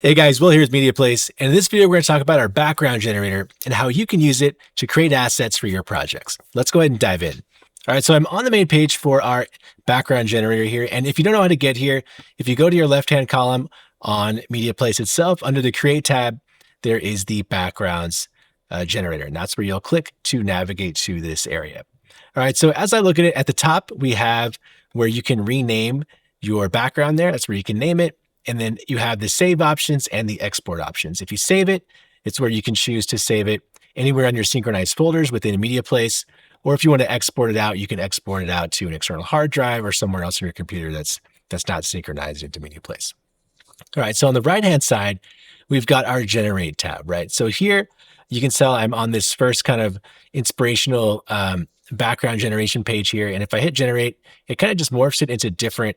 Hey guys, Will here with MediaPlace, and in this video we're going to talk about our background generator and how you can use it to create assets for your projects. Let's go ahead and dive in. All right, so I'm on the main page for our background generator here, and if you don't know how to get here, if you go to your left-hand column on MediaPlace itself, under the Create tab, there is the backgrounds generator, and that's where you'll click to navigate to this area. All right, so as I look at it, at the top we have where you can rename your background there. That's where you can name it. And then you have the save options and the export options. If you save it, it's where you can choose to save it anywhere on your synchronized folders within MediaPlace. Or if you want to export it out, you can export it out to an external hard drive or somewhere else on your computer that's not synchronized into MediaPlace. All right, so on the right-hand side, we've got our Generate tab, right? So here you can tell I'm on this first kind of inspirational background generation page here. And if I hit Generate, it kind of just morphs it into different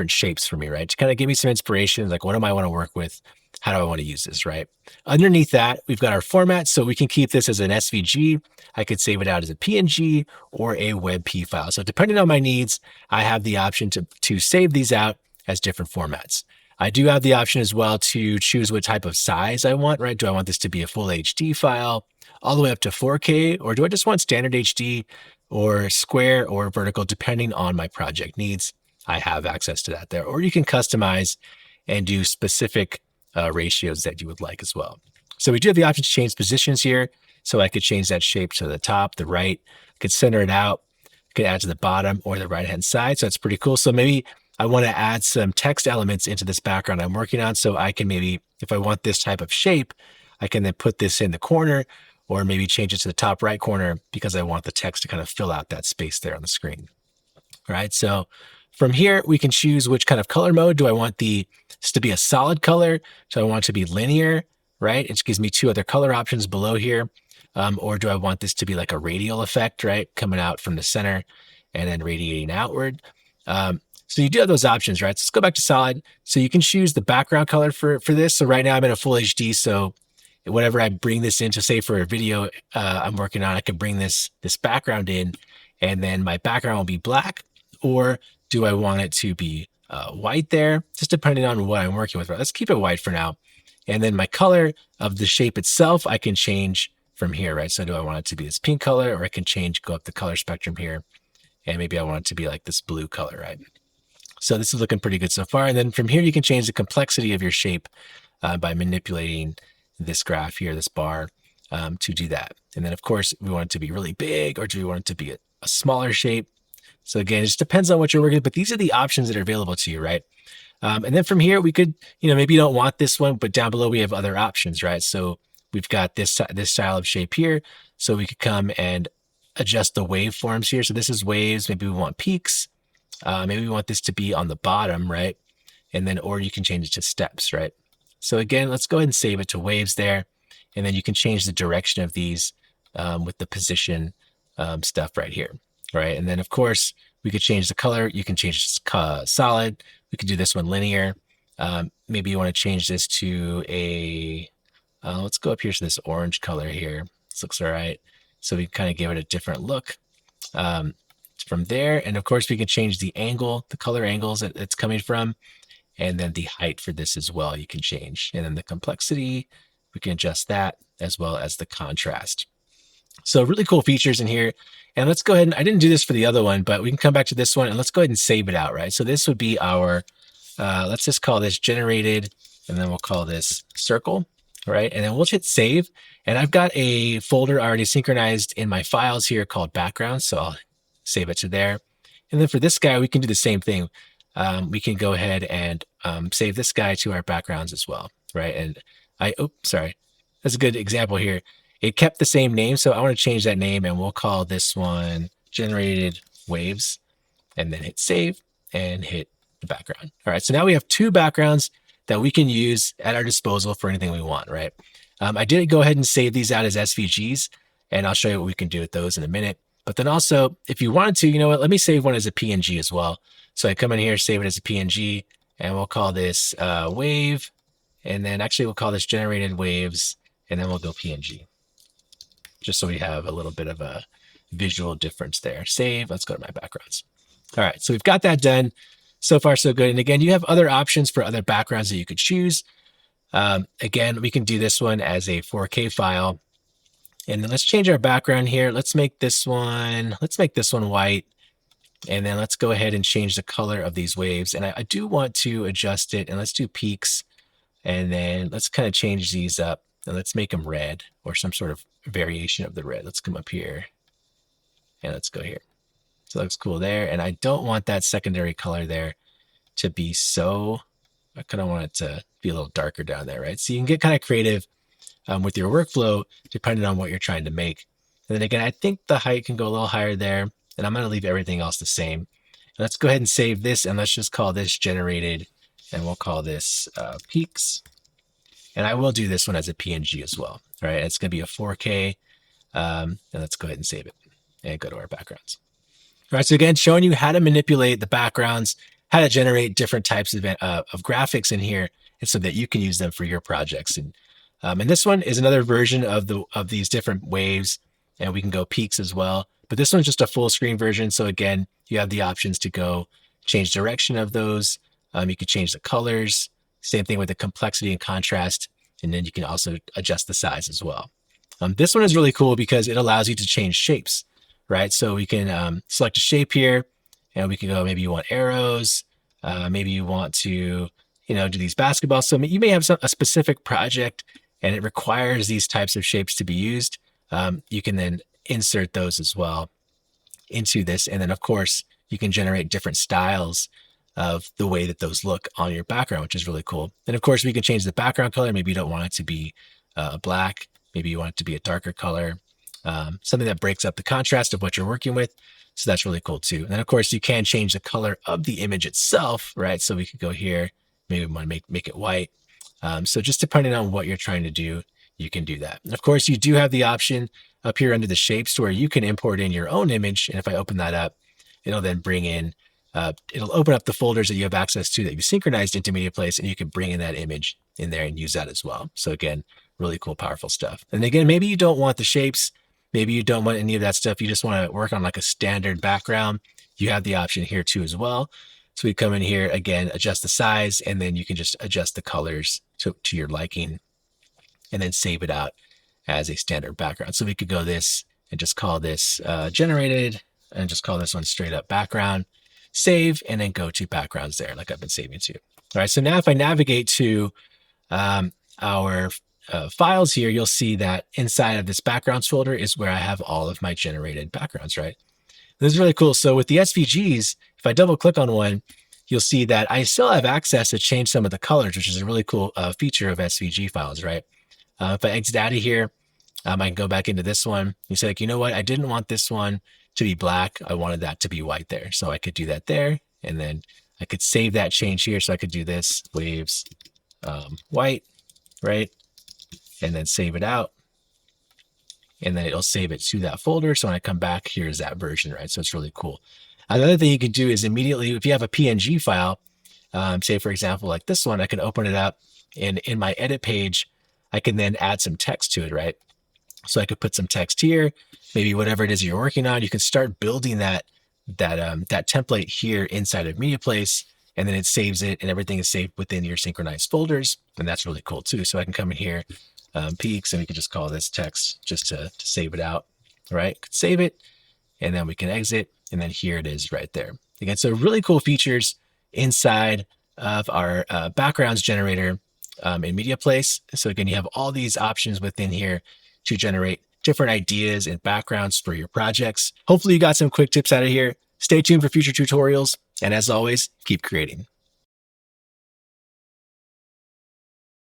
shapes for me, right? To kind of give me some inspiration, like what do I want to work with? How do I want to use this, right? Underneath that, we've got our format. So we can keep this as an SVG. I could save it out as a PNG or a WebP file. So depending on my needs, I have the option to save these out as different formats. I do have the option as well to choose what type of size I want, right? Do I want this to be a full HD file all the way up to 4K, or do I just want standard HD or square or vertical, depending on my project needs? I have access to that there, or you can customize and do specific ratios that you would like as well. So we do have the option to change positions here. So I could change that shape to the top, the right, I could center it out, I could add to the bottom or the right-hand side. So that's pretty cool. So maybe I want to add some text elements into this background I'm working on. So I can maybe, if I want this type of shape, I can then put this in the corner or maybe change it to the top right corner because I want the text to kind of fill out that space there on the screen. All right, so from here, we can choose which kind of color mode. Do I want this to be a solid color? Do I want it to be linear, right? It gives me two other color options below here. Or do I want this to be like a radial effect, right? Coming out from the center and then radiating outward. So you do have those options, right? So let's go back to solid. So you can choose the background color for this. So right now I'm in a full HD. So whenever I bring this into, say for a video I'm working on, I can bring this background in and then my background will be black. Or do I want it to be white there? Just depending on what I'm working with. Right? Let's keep it white for now. And then my color of the shape itself, I can change from here, right? So do I want it to be this pink color, or I can go up the color spectrum here. And maybe I want it to be like this blue color, right? So this is looking pretty good so far. And then from here, you can change the complexity of your shape by manipulating this graph here, this bar, to do that. And then of course, we want it to be really big, or do we want it to be a smaller shape? So again, it just depends on what you're working with, but these are the options that are available to you, right? And then from here, we could, maybe you don't want this one, but down below we have other options, right? So we've got this style of shape here. So we could come and adjust the waveforms here. So this is waves. Maybe we want peaks. Maybe we want this to be on the bottom, right? And then, or you can change it to steps, right? So again, let's go ahead and save it to waves there. And then you can change the direction of these with the position stuff right here. Right. And then of course we could change the color. You can change solid. We could do this one linear. Maybe you want to change this to let's go up here to this orange color here. This looks all right. So we kind of give it a different look from there. And of course we can change the angle, the color angles that it's coming from, and then the height for this as well. You can change, and then the complexity, we can adjust that as well as the contrast. So really cool features in here. And let's go ahead and, I didn't do this for the other one, but we can come back to this one and let's go ahead and save it out, right? So this would be our, let's just call this generated, and then we'll call this circle, right? And then we'll hit save. And I've got a folder already synchronized in my files here called background. So I'll save it to there. And then for this guy, we can do the same thing. We can go ahead and save this guy to our backgrounds as well, right? And sorry, that's a good example here. It kept the same name, so I want to change that name, and we'll call this one generated waves, and then hit save and hit the background. All right, so now we have two backgrounds that we can use at our disposal for anything we want, right? I did go ahead and save these out as SVGs, and I'll show you what we can do with those in a minute. But then also, if you wanted to, you know what, let me save one as a PNG as well. So I come in here, save it as a PNG, and we'll call this wave, and then actually we'll call this generated waves, and then we'll go PNG. Just so we have a little bit of a visual difference there. Save, let's go to my backgrounds. All right, so we've got that done. So far, so good. And again, you have other options for other backgrounds that you could choose. Again, we can do this one as a 4K file. And then let's change our background here. Let's make this one white. And then let's go ahead and change the color of these waves. And I do want to adjust it, and let's do peaks. And then let's kind of change these up, and let's make them red or some sort of variation of the red. Let's come up here and let's go here. So it looks cool there. And I don't want that secondary color there to be so, I kind of want it to be a little darker down there, right? So you can get kind of creative with your workflow depending on what you're trying to make. And then again, I think the height can go a little higher there, and I'm going to leave everything else the same. And let's go ahead and save this, and let's just call this generated, and we'll call this peaks. And I will do this one as a PNG as well. All right, it's going to be a 4K, and let's go ahead and save it and go to our backgrounds. All right, so again, showing you how to manipulate the backgrounds, how to generate different types of graphics in here, and so that you can use them for your projects. And this one is another version of these different waves, and we can go peaks as well. But this one's just a full screen version. So again, you have the options to go change direction of those. You can change the colors. Same thing with the complexity and contrast. And then you can also adjust the size as well. This one is really cool because it allows you to change shapes, right? So we can select a shape here, and we can go, maybe you want arrows, maybe you want to, do these basketballs. So you may have a specific project and it requires these types of shapes to be used. You can then insert those as well into this. And then of course, you can generate different styles of the way that those look on your background, which is really cool. And of course, we can change the background color. Maybe you don't want it to be black. Maybe you want it to be a darker color, something that breaks up the contrast of what you're working with. So that's really cool too. And then of course, you can change the color of the image itself, right? So we could go here, maybe we want to make it white. So just depending on what you're trying to do, you can do that. And of course, you do have the option up here under the shapes where you can import in your own image. And if I open that up, it'll then bring in, it'll open up the folders that you have access to that you synchronized into MediaPlace, and you can bring in that image in there and use that as well. So again, really cool, powerful stuff. And again, maybe you don't want the shapes. Maybe you don't want any of that stuff. You just want to work on like a standard background. You have the option here too as well. So we come in here, again, adjust the size, and then you can just adjust the colors to your liking, and then save it out as a standard background. So we could go this and just call this generated, and just call this one straight up background, save, and then go to backgrounds there like I've been saving to. All right, so now if I navigate to our files here, you'll see that inside of this backgrounds folder is where I have all of my generated backgrounds, right? This is really cool. So with the SVGs, if I double click on one, you'll see that I still have access to change some of the colors, which is a really cool feature of SVG files, right? If I exit out of here, I can go back into this one. You say, like, you know what? I didn't want this one to be black. I wanted that to be white there. So I could do that there. And then I could save that change here. So I could do this waves white, right? And then save it out. And then it'll save it to that folder. So when I come back, here's that version, right? So it's really cool. Another thing you can do is immediately, if you have a PNG file, say for example, like this one, I can open it up, and in my edit page, I can then add some text to it, right? So I could put some text here, maybe whatever it is you're working on. You can start building that template here inside of MediaPlace, and then it saves it, and everything is saved within your synchronized folders. And that's really cool too. So I can come in here, peaks, and we can just call this text just to save it out, right? Could save it, and then we can exit, and then here it is right there. Again, so really cool features inside of our backgrounds generator in MediaPlace. So again, you have all these options within here to generate different ideas and backgrounds for your projects. Hopefully you got some quick tips out of here. Stay tuned for future tutorials. And as always, keep creating.